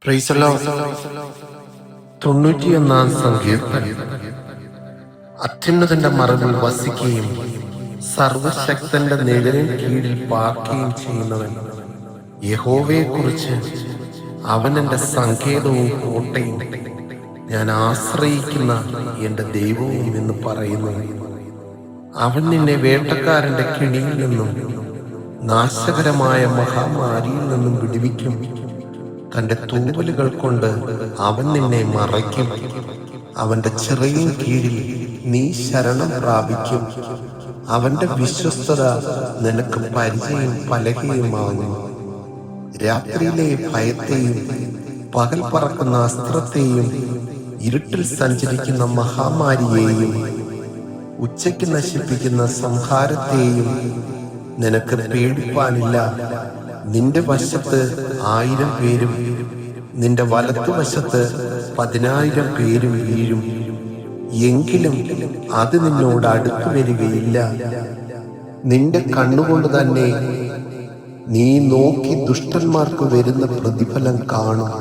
Praise the Lord. 91 സങ്കീർത്തനം. അത്യുന്നതന്റെ മറവിൽ വസിക്കുകയും സർവശക്തന്റെ നിഴലിൻ കീഴിൽ പാർക്കുകയും ചെയ്യുന്നവൻ യഹോവയെ കുറിച്ച് അവൻ എൻ്റെ സങ്കേതവും കോട്ടയും ഞാൻ ആശ്രയിക്കുന്ന എൻ്റെ ദൈവവും എന്ന് പറയുന്നു. അവൻ നിന്നെ വേട്ടക്കാരന്റെ കിണിയിൽ നിന്നും നാശകരമായ മഹാമാരിയിൽ നിന്നും വിടുവിക്കും. തന്റെ തൂവലുകൾ കൊണ്ട് അവൻ നിന്നെ മറയ്ക്കും. അവന്റെ ചിറകിൻ കീഴിൽ നീ ശരണം പ്രാപിക്കും. അവന്റെ വിശ്വസ്തത നിനക്ക് പരിചയം പലകയുമാകും. രാത്രിയിലെ ഭയത്തെയും പകൽ പറക്കുന്ന അസ്ത്രത്തെയും ഇരുട്ടിൽ സഞ്ചരിക്കുന്ന മഹാമാരിയെയും ഉച്ചയ്ക്ക് നശിപ്പിക്കുന്ന സംഹാരത്തെയും നിനക്ക് പേടിപ്പാനില്ല. നിന്റെ വശത്ത് 1000 പേരും നിന്റെ വലത്തുവശത്ത് 10,000 പേരും വീഴും, എങ്കിലും അത് നിന്നോട് അടുത്തു വരികയില്ല. നിന്റെ കണ്ണുകൊണ്ട് തന്നെ നീ നോക്കി ദുഷ്ടന്മാർക്ക് വരുന്ന പ്രതിഫലം കാണും.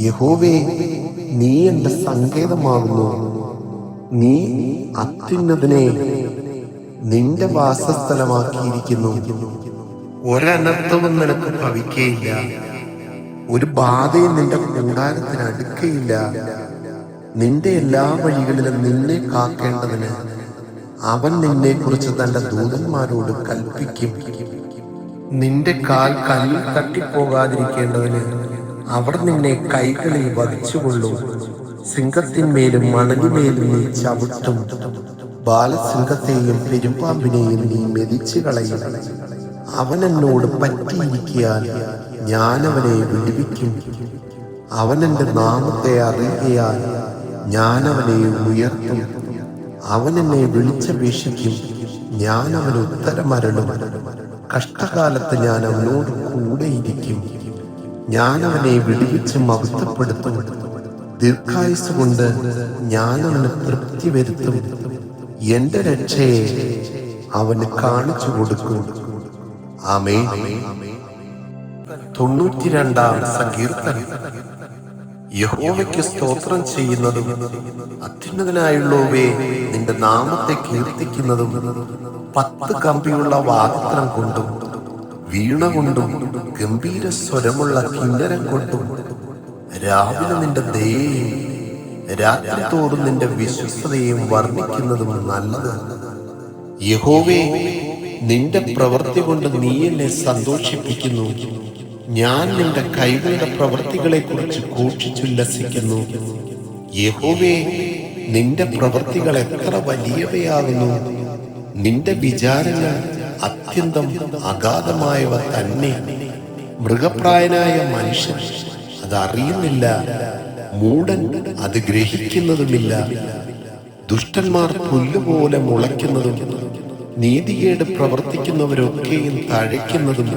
യഹോവേ, നീ എൻ്റെ സങ്കേതമാകുന്നു. നീ അത്യുന്നതനെ നിന്റെ വാസസ്ഥലമാക്കിയിരിക്കുന്നു. ഒരനർത്ഥവും നിനക്ക് ഭവിക്കയില്ല, ഒരു ബാധയും നിന്റെ കൂടാരത്തിന് അടുക്കയില്ല. നിന്റെ എല്ലാ വഴികളിലും നിന്നെ കാക്കേണ്ടതിന് അവൻ നിന്നെ കുറിച്ച് തന്റെ ദൂതന്മാരോട് കൽപ്പിക്കും. നിന്റെ കാൽ കല്ലിൽ തട്ടിപ്പോകാതിരിക്കേണ്ടതിന് അവർ നിന്നെ കൈകളിൽ വഹിച്ചുകൊള്ളും. സിംഹത്തിന്മേലും മണലിന്മേലും നീ ചവിട്ടും. ബാലസിംഹത്തെയും പെരുമ്പാമ്പിനെയും നീ മെതിച്ചു കളയും. അവൻ എന്നോട് പറ്റിയിരിക്കാൻ ഞാൻ അവനെ വിടുവിക്കും. അവൻ എൻ്റെ നാമത്തെ അറിയുകയാൽ ഞാൻ അവനെ ഉയർത്തും. അവൻ എന്നെ വിളിച്ചപേക്ഷിക്കും, ഞാൻ അവന് ഉത്തരമരുളും. കഷ്ടകാലത്ത് ഞാൻ അവനോട് കൂടെയിരിക്കും. ഞാൻ അവനെ വിടുവിച്ച് മഹത്വപ്പെടുത്തും. ദീർഘായുസ് കൊണ്ട് ഞാൻ അവന് തൃപ്തി വരുത്തും. എന്റെ രക്ഷയെ അവന് കാണിച്ചു കൊടുക്കും. ആമേൻ. 92 സങ്കീർത്തനം. യഹോവയ്ക്ക് സ്തോത്രം ചെയ്യുന്നതും അത്യുന്നതനായുള്ളവേ നിന്റെ നാമത്തെ കീർത്തിക്കുന്നതും 10 കമ്പിയുള്ള വാദ്യം കൊണ്ടും വീണ കൊണ്ടും ഗംഭീര സ്വരമുള്ള കിന്നരം കൊണ്ടും രാവിലെ നിന്റെ ദയയും രാത്രി തോറും നിന്റെ വിശ്വസ്തതയും വർണ്ണിക്കുന്നതും നല്ലത്. യഹോവേ, നിന്റെ പ്രവൃത്തി കൊണ്ട് നീ എന്നെ സന്തോഷിപ്പിക്കുന്നു. ഞാൻ നിന്റെ കൈകളുടെ പ്രവൃത്തികളെ കുറിച്ച് ഘോഷിച്ചുല്ലസിക്കുന്നു. യഹോവേ, നിന്റെ പ്രവൃത്തികൾ എത്ര വലിയവയാകുന്നു. നിന്റെ വിചാരങ്ങൾ അത്യന്തം അഗാധമായവ തന്നെ. മൃഗപ്രായനായ മനുഷ്യൻ അതറിയുന്നില്ല, മൂഢൻ അത് ഗ്രഹിക്കുന്നതുമില്ല. ദുഷ്ടന്മാർ പുല്ലുപോലെ മുളയ്ക്കുന്നതും നീതികേട് പ്രവർത്തിക്കുന്നവരൊക്കെയും തഴയ്ക്കുന്നതും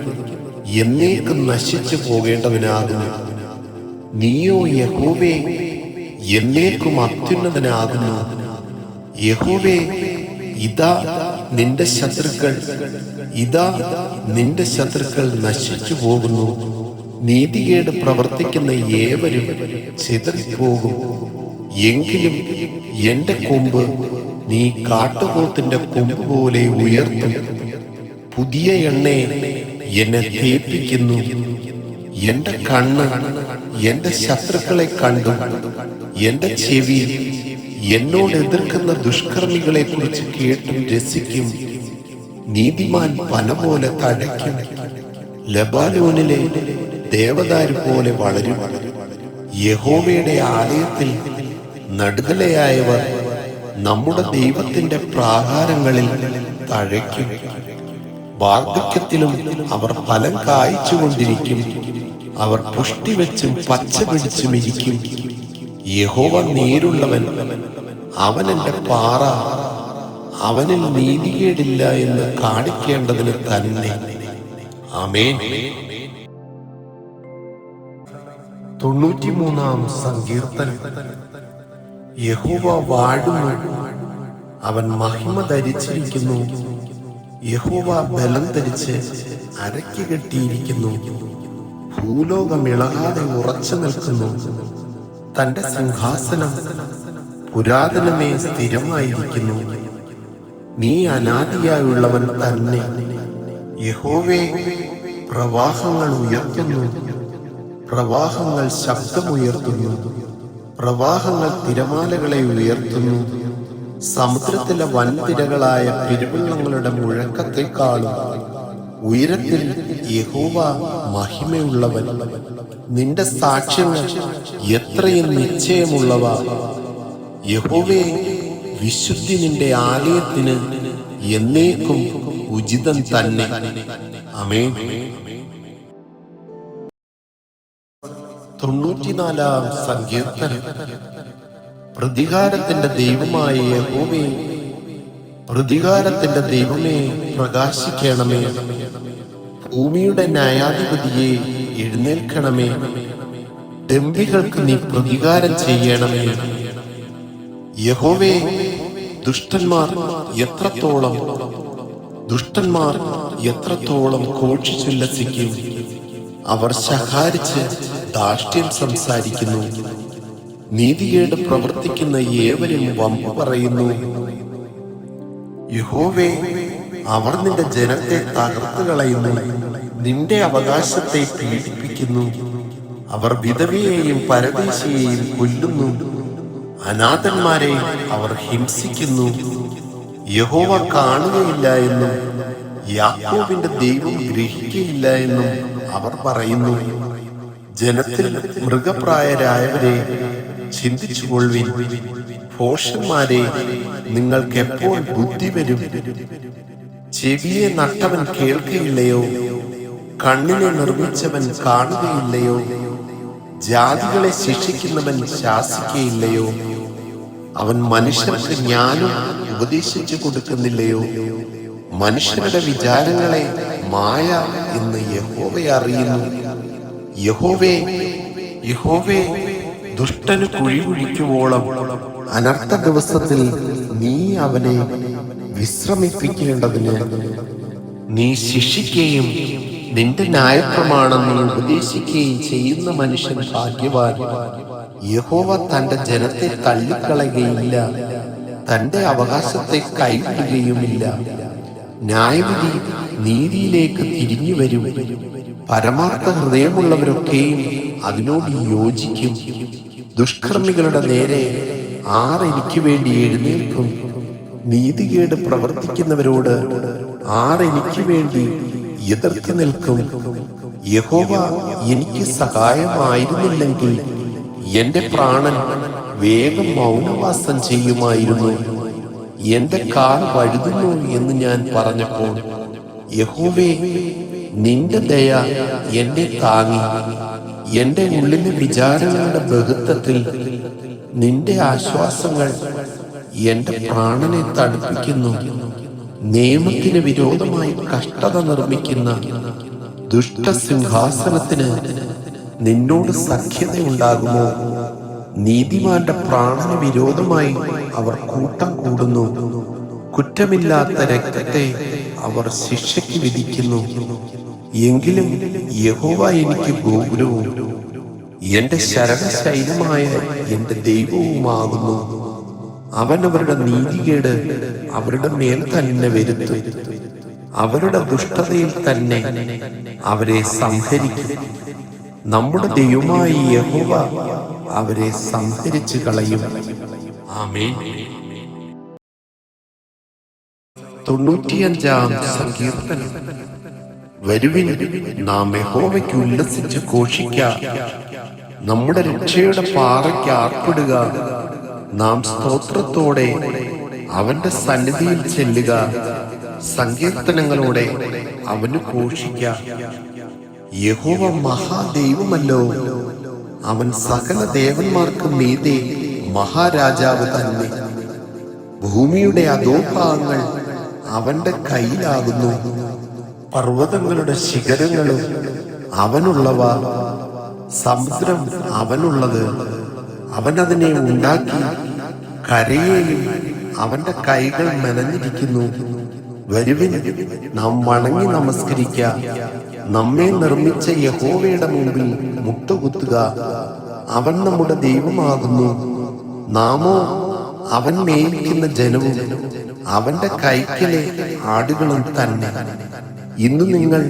എന്നേക്കും നശിച്ചു പോകേണ്ടവനാകുന്നു. നീയോ യഹോവേ, എന്നേക്കും അത്യുന്നതനാകുന്നു. യഹോവേ, ഇതാ നിന്റെ ശത്രുക്കൾ, ഇതാ നിന്റെ ശത്രുക്കൾ നശിച്ചു പോകുന്നു. നീതികേട് പ്രവർത്തിക്കുന്ന ഏവരും ചിതറിപ്പോകും. എങ്കിലും എന്റെ കൊമ്പ് നീ കാട്ടുപോത്തിന്റെ കൊമ്പ് പോലെ ഉയർത്തും. പുതിയ എണ്ണ എന്നെ തേപ്പിക്കുന്നു. എന്റെ കണ്ണ് എന്റെ ശത്രുക്കളെ കണ്ടു. എന്റെ ചെവി എന്നോട് എതിർക്കുന്ന ദുഷ്കർമ്മികളെ കുറിച്ച് കേട്ടും രസിക്കും. നീതിമാൻ പന പോലെ തഴയ്ക്കും. ലബാനോനിലെ ദേവദാരു പോലെ വളരും. യഹോവയുടെ ആലയത്തിൽ നടുതലയായവർ നമ്മുടെ ദൈവത്തിന്റെ പ്രാകാരങ്ങളിൽ തഴയ്ക്കും. വാർദ്ധക്യത്തിലും അവർ ഫലം കായ്ച്ചുകൊണ്ടിരിക്കും. അവർ പുഷ്ടി വെച്ചും പച്ച പിടിച്ചും ഇരിക്കും. യഹോവ നേരുള്ളവൻ, അവൻ എൻ്റെ പാറ, അവനിൽ നീതികേടില്ല എന്ന് കാണിക്കേണ്ടതിന് തന്നെ. ആമേൻ. 93 സങ്കീർത്തനം. യഹോവ വാഴുന്നു, അവൻ മഹിമ ധരിച്ചിരിക്കുന്നു. യഹോവ ബലം ധരിച്ച് അരയ്ക്ക് കെട്ടിയിരിക്കുന്നു. ഭൂലോകം ഇളകാതെ ഉറച്ചു നിൽക്കുന്നു. തന്റെ സിംഹാസനം പുരാതനമേ സ്ഥിരമായിരിക്കുന്നു. നീ അനാദിയായുള്ളവൻ തന്നെ. യഹോവേ, പ്രവാഹങ്ങൾ ഉയർത്തുന്നു, പ്രവാഹങ്ങൾ ശബ്ദമുയർത്തുന്നു, പ്രവാഹങ്ങൾ തിരമാലകളെ ഉയർത്തുന്നു. സമുദ്രത്തിലെ വൻതിരകളായ പെരുവെള്ളങ്ങളുടെ മുഴക്കത്തെക്കാളും ഉയരത്തിൽ യഹോവ മഹിമയുള്ളവൻ. നിന്റെ സാക്ഷ്യങ്ങൾ എത്രയും നിശ്ചയമുള്ളവ. യഹോവേ, വിശുദ്ധി നിന്റെ ആലയത്തിന് എന്നേക്കും ഉചിതം തന്നെ. ആമേൻ. 94-ാം സങ്കീർത്തനം. പ്രതികാരത്തിന്റെ ദൈവമായ യഹോവേ, പ്രതികാരത്തിന്റെ ദൈവമേ, പ്രകാശിക്കണമേ. ഭൂമിയുടെ ന്യായാധിപതിയെ, എഴുന്നേൽക്കണമേ. ഡംബികൾക്ക് നീ പ്രതികാരം ചെയ്യണമേ. യഹോവേ, ദുഷ്ടന്മാർ എത്രത്തോളം ഘോഷിച്ചുല്ലസിക്കും. അവർ ശകാരിച്ച് ധാർഷ്ട്യം സംസാരിക്കുന്നു. നീതികേട് പ്രവർത്തിക്കുന്ന ഏവരും വമ്പ് പറയുന്നു. യഹോവേ, അവർ നിന്റെ ജനത്തെ തകർത്തു കളയുന്നു, നിന്റെ അവകാശത്തെ പീഡിപ്പിക്കുന്നു. അവർ വിധവയെയും പരദേശിയെയും കൊല്ലുന്നു, അനാഥന്മാരെ അവർ ഹിംസിക്കുന്നു. യഹോവ കാണുകയില്ല എന്നും യാക്കോബിന്റെ ദൈവം ഗ്രഹിക്കുകയില്ല എന്നും അവർ പറയുന്നു. ജനത്തിൽ മൃഗപ്രായരായവരെ ചിന്തിച്ചുകൊള്ളുവിൻ. ഭോഷന്മാരെ, നിങ്ങൾക്ക് എപ്പോൾ ബുദ്ധി വരും? ചെവിയെ നട്ടവൻ കേൾക്കുകയില്ലയോ? കണ്ണിനെ നിർമ്മിച്ചവൻ കാണുകയില്ലയോ? ജാതികളെ ശിക്ഷിക്കുന്നവൻ ശാസിക്കുകയില്ലയോ? അവൻ മനുഷ്യർക്ക് ജ്ഞാനം ഉപദേശിച്ചു കൊടുക്കുന്നില്ലയോ? മനുഷ്യരുടെ വിചാരങ്ങളെ മായ എന്ന് യഹോവ അറിയുന്നു. യഹോവേ, ദുഷ്ടന് കുഴി കുഴിക്കുവോളം അനർത്ഥ ദിവസത്തിൽ നീ അവനെ വിശ്രമിപ്പിക്കേണ്ടതിന് നീ ശിക്ഷിക്കുകയും നിന്റെ ന്യായപ്രമാണം നീ ഉപദേശിക്കുകയും ചെയ്യുന്ന മനുഷ്യൻ ഭാഗ്യവാൻ. യഹോവ തന്റെ ജനത്തെ തള്ളിക്കളയുകയില്ല, തന്റെ അവകാശത്തെ കൈവിടുകയുമില്ല. ന്യായവിധി നീതിയിലേക്ക് തിരിഞ്ഞു വരും. പരമാർത്ഥ ഹൃദയമുള്ളവരൊക്കെയും അതിനോട് യോജിക്കും. ദുഷ്കർമ്മികളുടെ നേരെ എനിക്ക് വേണ്ടി എഴുന്നേൽക്കും. നീതികേട് പ്രവർത്തിക്കുന്നവരോട് എനിക്ക് വേണ്ടി എതിർത്ത് നിൽക്കും. യഹോവ എനിക്ക് സഹായമായിരുന്നില്ലെങ്കിൽ എന്റെ പ്രാണൻ വേഗം മൗനവാസം ചെയ്യുമായിരുന്നു. എന്റെ കാൽ വഴുതുന്നു എന്ന് ഞാൻ പറഞ്ഞപ്പോൾ, യഹോവേ, നിന്റെ ദയ എന്നെ താങ്ങി. എന്റെ ഉള്ളിലെ വിചാരങ്ങളുടെ ബഹുത്വത്തിൽ നിന്റെ ആശ്വാസങ്ങൾ എന്റെ പ്രാണനെ തണുപ്പിക്കുന്നു. നിയമത്തിന് വിരോധമായി കഷ്ടത നിർമ്മിക്കുന്ന ദുഷ്ടസിംഹാസനത്തിന് നിന്നോട് സഖ്യതയുണ്ടാകുമോ? നീതിമാന്റെ പ്രാണന് വിരോധമായി അവർ കൂട്ടം കൂടുന്നു. കുറ്റമില്ലാത്ത രക്തത്തെ അവർ ശിക്ഷയ്ക്ക് വിധിക്കുന്നു. എങ്കിലും യഹോവ എനിക്ക് ഗോപുരവും എന്റെ ശരണശൈലമായ എന്റെ ദൈവവുമാകുന്നു. അവൻ അവരുടെ നീതികേട് അവരുടെ മേൽ തന്നെ വരുത്തും. അവരുടെ ദുഷ്ടതയിൽ തന്നെ അവരെ സംഹരിക്കും. നമ്മുടെ ദൈവമായ യഹോവ അവരെ സംഹരിച്ചു കളയും. ആമേൻ. 95-ാം സങ്കീർത്തനം. വരുവിൻ, നാം യഹോവയ്ക്ക് ഉല്ലസിച്ച് ഘോഷിക്കാം. നമ്മുടെ രക്ഷയുടെ പാറയ്ക്ക് ആർപ്പിടുക. നാം സ്തോത്രത്തോടെ അവന്റെ സന്നിധിയിൽ ചെല്ലുക. സങ്കീർത്തനങ്ങളോടെ അവന് ഘോഷിക്കാം. യഹോവ മഹാദൈവമല്ലോ, അവൻ സകല ദേവന്മാർക്കും മീതെ മഹാരാജാവ് തന്നെ. ഭൂമിയുടെ അധോഭാഗങ്ങൾ അവന്റെ കയ്യിലാകുന്നു. പർവ്വതങ്ങളുടെ ശിഖരങ്ങളും അവനുള്ളവ, സമുദ്രം അവനുള്ളത്. അവൻ അതിനെ ഉണ്ടാക്കി, കരയെയും അവന്റെ കൈകൾ മെനഞ്ഞിരിക്കുന്നു. വരുവിൻ, നാം വണങ്ങി നമസ്കരിക്ക. നമ്മെ നിർമ്മിച്ച യഹോവയുടെ മുമ്പിൽ മുട്ടുകുത്തുക. അവൻ നമ്മുടെ ദൈവമാകുന്നു, നാമോ അവൻ മേയിക്കുന്ന ജനവും അവന്റെ കൈക്കലെ ആടുകളും തന്നെ. ഇന്ന് നിങ്ങൾ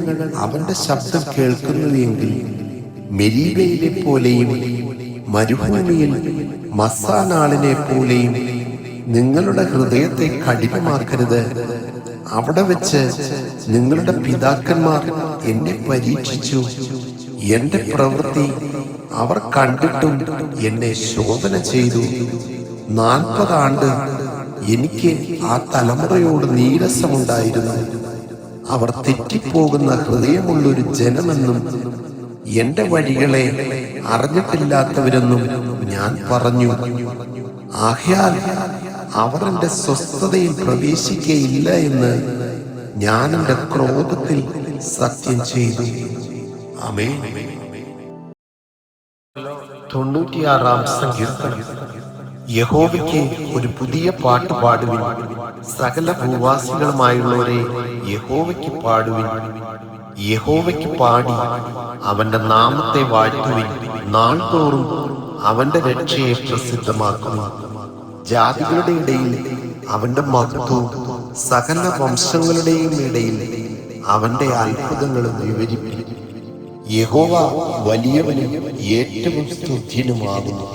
അവന്റെ ശബ്ദം കേൾക്കുന്നുവെങ്കിൽ മെരീബയിലെ പോലെയും മരുഭൂമിയിൽ മസ്സാനാളിനെ പോലെയും നിങ്ങളുടെ ഹൃദയത്തെ കഠിനമാക്കരുത്. അവിടെ വെച്ച് നിങ്ങളുടെ പിതാക്കന്മാർ എന്നെ പരീക്ഷിച്ചു. എന്റെ പ്രവൃത്തി അവർ കണ്ടിട്ടും എന്നെ ശോധന ചെയ്തു. 40 ആണ്ട് എനിക്ക് ആ തലമുറയോട് നീരസമുണ്ടായിരുന്നു. അവർ തെറ്റിപ്പോകുന്ന ഹൃദയമുള്ളൊരു ജനമെന്നും എന്റെ വഴികളെ അറിഞ്ഞിട്ടില്ലാത്തവരെന്നും ഞാൻ പറഞ്ഞു. ആകയാൽ അവർ എന്റെ സ്വസ്ഥതയിൽ പ്രവേശിക്കയില്ല എന്ന് ഞാൻ എന്റെ ക്രോധത്തിൽ സത്യം ചെയ്തു. ആമേൻ. 96-ാം സങ്കീർത്തനം. യഹോവയ്ക്ക് ഒരു പുതിയ പാട്ട് പാടുവിൻ. സകല ഭൂവാസികളുമായുള്ളവരെ യഹോവയ്ക്ക് പാടുവിൻ. യഹോവയ്ക്ക് പാടി അവന്റെ നാമത്തെ വാഴ്ത്തുവിൻ. നാൾതോറും അവന്റെ രക്ഷയെ പ്രസിദ്ധമാക്കുന്നു. ജാതികളുടെ ഇടയിൽ അവന്റെ മഹത്വവും സകല വംശങ്ങളുടെയും ഇടയിൽ അവന്റെ അത്ഭുതങ്ങളും വിവരിപ്പിൻ. യഹോവ വലിയവനും ഏറ്റവും സ്തുത്യനുമാകുന്നു.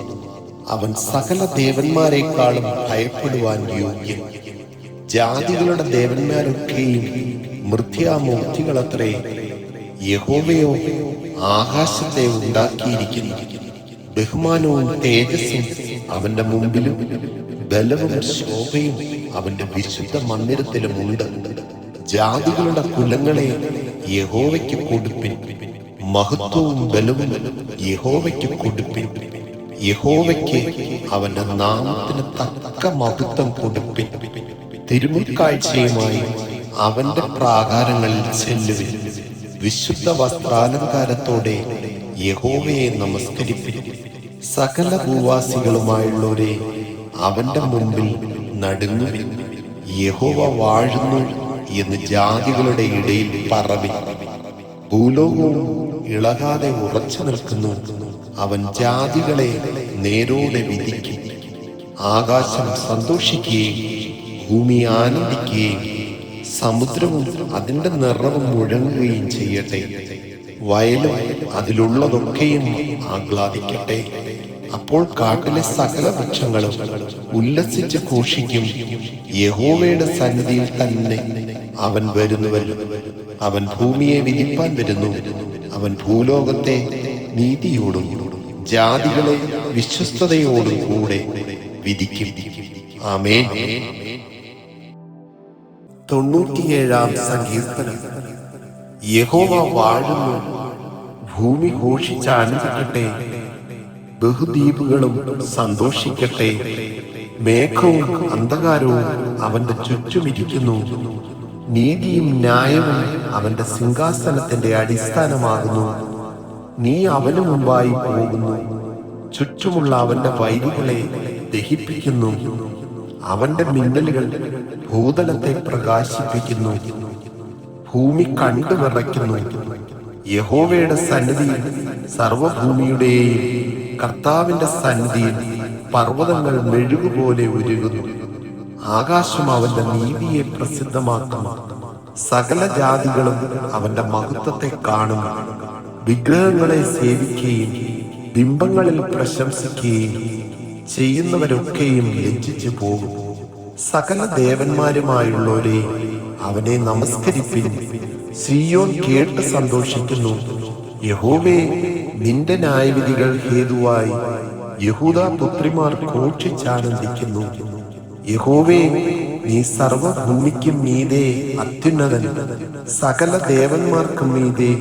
അവൻ സകല ദേവന്മാരെക്കാളും ഭയപ്പെടുവാൻ യോഗ്യൻ. ജാതികളുടെ ദേവന്മാരൊക്കെയും മൃത്യാമൂർത്തികളത്രേ. യഹോവയോ ആകാശത്തെ ഉണ്ടാക്കിയിരിക്കുന്നു. ബഹുമാനവും തേജസ്സും അവന്റെ മുമ്പിലും ബലവും ശോഭയും അവന്റെ വിശുദ്ധ മന്ദിരത്തിലുമുണ്ട്. ജാതികളുടെ കുലങ്ങളെ യഹോവയ്ക്ക് കൊടുപ്പിൻ. മഹത്വവും ബലവും യഹോവയ്ക്ക് കൊടുപ്പിൻ. യഹോവയ്ക്ക് അവന്റെ നാമത്തിന് തക്ക മഹത്വം കൊടുപ്പിൻ. തിരുമുൽക്കാഴ്ചയുമായി അവന്റെ പ്രാകാരങ്ങളിൽ ചെല്ലുവിൻ. വിശുദ്ധ വസ്ത്രാലങ്കാരത്തോടെ യഹോവയെ നമസ്കരിപ്പിൻ. സകല ഭൂവാസികളുമായുള്ളവരെ അവന്റെ മുമ്പിൽ നടുങ്ങുവിൻ. യഹോവ വാഴുന്നു എന്ന് ജാതികളുടെ ഇടയിൽ പറവിൻ. ഭൂലോകവും ഇളകാതെ ഉറച്ചു നിൽക്കുന്നു. അവൻ ജാതികളെ നേരോടെ വിധിക്കും. ആകാശം സന്തോഷിക്കുകയും ഭൂമി ആനന്ദിക്കുകയും സമുദ്രവും അതിന്റെ നിറവും മുഴങ്ങുകയും ചെയ്യട്ടെ. വയലും അതിലുള്ളതൊക്കെയും ആഹ്ലാദിക്കട്ടെ. അപ്പോൾ കാട്ടിലെ സകല വൃക്ഷങ്ങളും ഉല്ലസിച്ച് ഘോഷിക്കും. യഹോവയുടെ സന്നിധിയിൽ തന്നെ അവൻ വരുന്നുവല്ലോ. അവൻ ഭൂമിയെ വിധിപ്പാൻ വരുന്നു. അവൻ ഭൂലോകത്തെ നീതിയോടും ജാതികളെ വിശ്വസ്തയോടും കൂടെ വിധിക്കും. ആമേൻ. 97-ാം സങ്കീർത്തനം. യഹോവ വാഴുന്നു, ഭൂമി ഘോഷിച്ച് ആനന്ദിക്കട്ടെ. ബഹുദ്വീപുകളും സന്തോഷിക്കട്ടെ. മേഘവും അന്ധകാരവും അവന്റെ ചുറ്റുമിരിക്കുന്നു. നീതിയും ന്യായവും അവന്റെ സിംഹാസനത്തിന്റെ അടിസ്ഥാനമാകുന്നു. നീ അവന് മുമ്പായി പോകുന്നു. ചുറ്റുമുള്ള അവന്റെ വൈരികളെ ദഹിപ്പിക്കുന്നു. അവന്റെ മിന്നലുകൾ ഭൂതലത്തെ പ്രകാശിപ്പിക്കുന്നു. ഭൂമി കണ്ടു വിറയ്ക്കുന്നു. യഹോവയുടെ സന്നിധിയിൽ സർവഭൂമിയുടെയും കർത്താവിന്റെ സന്നിധിയിൽ പർവ്വതങ്ങൾ മെഴുകുപോലെ ഉരുകുന്നു. ആകാശം അവന്റെ നീതിയെ പ്രസിദ്ധമാക്കുന്നു. സകല ജാതികളും അവന്റെ മഹത്വത്തെ കാണും. വിഗ്രഹങ്ങളെ സേവിക്കുകയും ബിംബങ്ങളിൽ പ്രശംസിക്കുകയും ചെയ്യുന്നവരൊക്കെയും ലജ്ജിച്ചു പോകും. സകല ദേവന്മാരുമായുള്ളവരെ അവനെ നമസ്കരിപ്പിൻ. സിയോൻ കേട്ട് സന്തോഷിക്കുന്നു. യഹോവേ, നിന്റെ ന്യായവിധികൾ ഹേതുവായി യഹൂദാ പുത്രിമാർ ഘോഷിച്ചാനന്ദിക്കുന്നു. യഹോവേ, നീ സർവഭൂമിക്കും മീതെ അത്യുന്നതൻ. സകല ദേവന്മാർക്കും മീതെ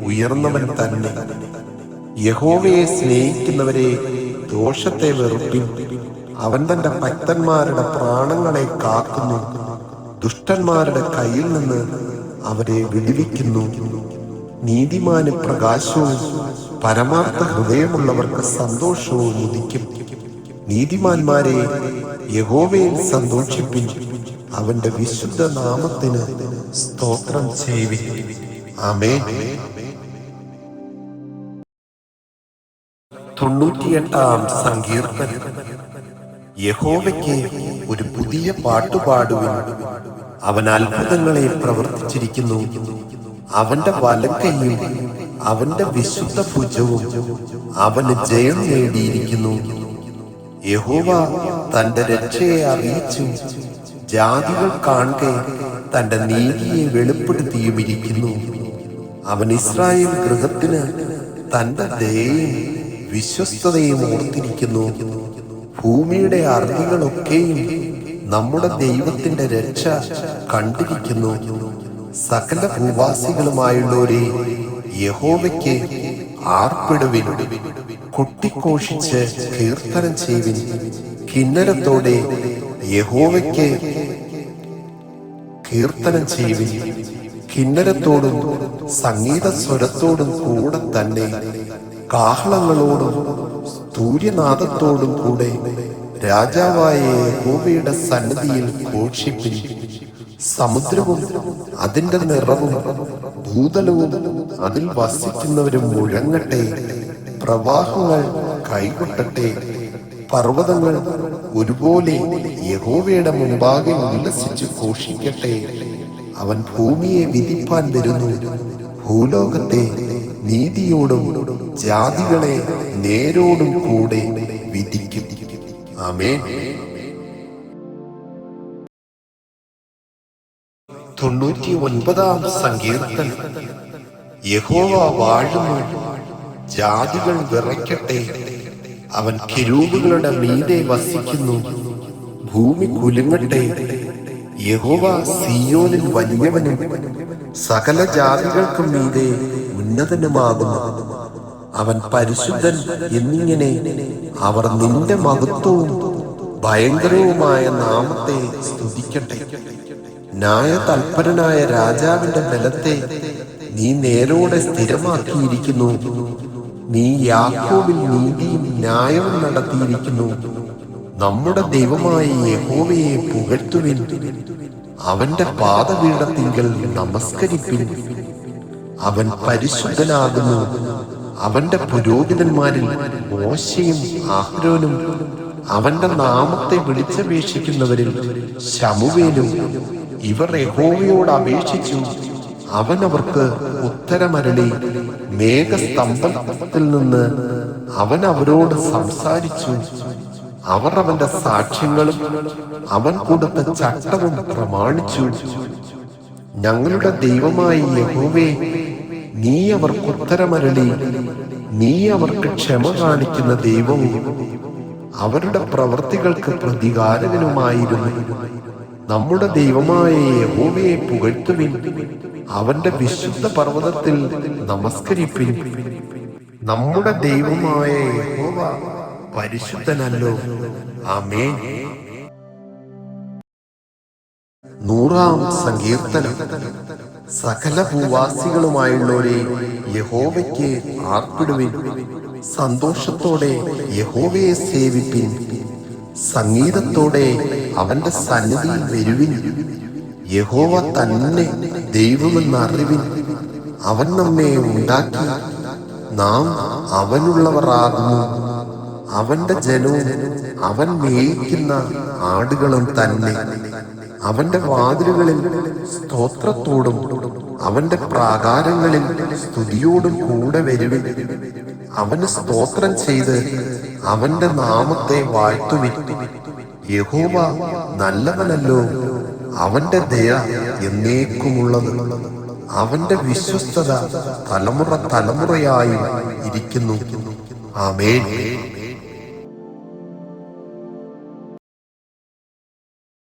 ഉയർന്നവൻ തന്നെ. യഹോവയെ സ്നേഹിക്കുന്നവരെ ദോഷത്തെ വെറുപ്പിൻ. അവൻ തന്റെ ഭക്തന്മാരുടെ പ്രാണങ്ങളെ കാക്കുന്നു. ദുഷ്ടന്മാരുടെ കയ്യിൽ നിന്ന് അവരെ വിടുവിക്കുന്നു. നീതിമാന് പ്രകാശവും പരമാർത്ഥ ഹൃദയമുള്ളവർക്ക് സന്തോഷവും ഉദിക്കും. നീതിമാന്മാരെ യഹോവയിൽ സന്തോഷിപ്പിൻ. അവന്റെ വിശുദ്ധ നാമത്തിന് സ്തോത്രം ചെയ്യുവിൻ. ആമേൻ. 98-ാം സങ്കീർത്തനം. യഹോവയ്ക്ക് ഒരു പുതിയ പാട്ടുപാടുവിൻ. അവൻ അത്ഭുതങ്ങളെ പ്രവർത്തിച്ചിരിക്കുന്നു. അവന്റെ വലങ്കൈയും അവന്റെ വിശുദ്ധ ഭുജവും അവന് ജയം നേടിയിരിക്കുന്നു. യഹോവ തന്റെ രക്ഷയെ അറിയിച്ചു. ജാതികൾ കാണെ തന്റെ നീതിയെ വെളിപ്പെടുത്തിയുമിരിക്കുന്നു. അവൻ ഇസ്രായേൽ ഗൃഹത്തിന് തന്റെ ദയയും വിശ്വസ്തതയും ഓർത്തിരിക്കുന്നു. ഭൂമിയുടെ അറുതികളൊക്കെയും നമ്മുടെ ദൈവത്തിന്റെ രക്ഷ കണ്ടിരിക്കുന്നു. സകല ഭൂവാസികളുമായുള്ളവരെ യഹോവയ്ക്ക് ആർപ്പിടുവിൻ. കൊട്ടിഘോഷിച്ച് കീർത്തനം ചെയ്യുവിൻ. കിന്നരത്തോടെ യഹോവയ്ക്ക് കീർത്തനം ചെയ്യുവിൻ. കിന്നരത്തോടും സംഗീത സ്വരത്തോടും കൂടെ തന്നെ കാഹളങ്ങളോടും സൂര്യനാദത്തോടും കൂടെ രാജാവായ യഹോവയുടെ സന്നിധിയിൽ ഘോഷിപ്പിൻ. സമുദ്രവും അതിന്റെ നിറവും ഭൂതലവും അതിൽ വസിക്കുന്നവരും മുഴങ്ങട്ടെ. പ്രവാഹങ്ങൾ കൈകൊട്ടട്ടെ. പർവ്വതങ്ങൾ ഒരുപോലെ യഹോവയുടെ മുമ്പാകെ ഉല്ലസിച്ച് ഘോഷിക്കട്ടെ. അവൻ ഭൂമിയെ വിധിപ്പാൻ വരുന്നു. ഭൂലോകത്തെ നീതിയോടും ജാതികളെ നേരോടും കൂടെ വിധിക്കും. ആമേൻ. 99-ാം സങ്കീർത്തനം. യഹോവ വാഴുന്നു. ജാതികൾ വിറയ്ക്കട്ടെ. അവൻ കെരൂബുകളുടെ മീതെ വസിക്കുന്നു. ഭൂമി കുലുങ്ങട്ടെ. യഹോവ സിയോനിൽ വലിയവനും സകല ജാതികൾക്കും മീതെ ഉന്നതനുമാകുന്നു. അവൻ പരിശുദ്ധൻ എന്നിങ്ങനെ അവർ നിന്റെ മഹത്വവും ഭയങ്കരവുമായ നാമത്തെ സ്തുതിക്കട്ടെ. ന്യായതൽപരനായ രാജാവിന്റെ ബലത്തെ നീ നേരോടെ സ്ഥിരമാക്കിയിരിക്കുന്നു. നീ യാക്കോബിൽ നീതിയും ന്യായവും നടത്തിയിരിക്കുന്നു. നമ്മുടെ ദൈവമായ യഹോവയെ പുകഴ്ത്തുവിൻ. അവന്റെ പാദപീഠത്തിങ്കൽ നമസ്കരിപ്പിൻ. അവൻ പരിശുദ്ധനാകുന്നു. അവന്റെ പുരോഹിതന്മാരിൽ മോശയും അഹരോനും അവന്റെ നാമത്തെ വിളിച്ചപേക്ഷിക്കുന്നവരിൽ ശമൂവേലും ഇവർ യഹോവയോട് അപേക്ഷിച്ചു. അവൻ അവർക്ക് ഉത്തരമരുളി. മേഘസ്തംഭത്തിൽ നിന്ന് അവൻ അവരോട് സംസാരിച്ചു. അവർ അവന്റെ സാക്ഷ്യങ്ങളും അവൻ കൊടുത്ത ചട്ടവും പ്രമാണിച്ചു. ഞങ്ങളുടെ ദൈവമായ യഹോവേ, നീ അവർക്ക് ഉത്തരമരുളി. നീ അവർക്ക് ക്ഷമ കാണിക്കുന്ന ദൈവവും അവരുടെ പ്രവൃത്തികൾക്ക് പ്രതികാരകനുമായിരുന്നു. നമ്മുടെ ദൈവമായ യഹോവയെ പുകഴ്ത്തുവിൻ. അവന്റെ വിശുദ്ധ പർവ്വതത്തിൽ നമസ്കരിപ്പിൻ. നമ്മുടെ ദൈവമായ യഹോവ പരിശുദ്ധനല്ലോ. ആമേൻ. 100-ാം സങ്കീർത്തനം. സകല ഭൂവാസികളുമായുള്ളവരെ യഹോവയ്ക്ക് ആർപ്പിടുവിൻ. സന്തോഷത്തോടെ യഹോവയെ സേവിപ്പിൻ. സംഗീതത്തോടെ അവന്റെ സന്നിധിയിൽ വരുവിൻ. യഹോവ തന്നെ ദൈവമെന്നറിവിൻ. അവൻ നമ്മെ ഉണ്ടാക്കി, നാം അവനുള്ളവർ ആകുന്നു. അവന്റെ ജനവും അവൻ മേയിക്കുന്ന ആടുകളും തന്നെ. അവന്റെ വാതിലുകളിൽ സ്തോത്രത്തോടും അവന്റെ പ്രാകാരങ്ങളിൽ സ്തുതിയോടും കൂടെ വരുവിൻ. അവന് സ്തോത്രം ചെയ്ത് അവന്റെ നാമത്തെ വാഴ്ത്തുവിൻ. യഹോവ നല്ലവനല്ലോ. അവന്റെ ദയ എന്നേക്കുമുള്ളത്. അവന്റെ വിശ്വസ്തത തലമുറ തലമുറയായി ഇരിക്കുന്നു. ആമേൻ.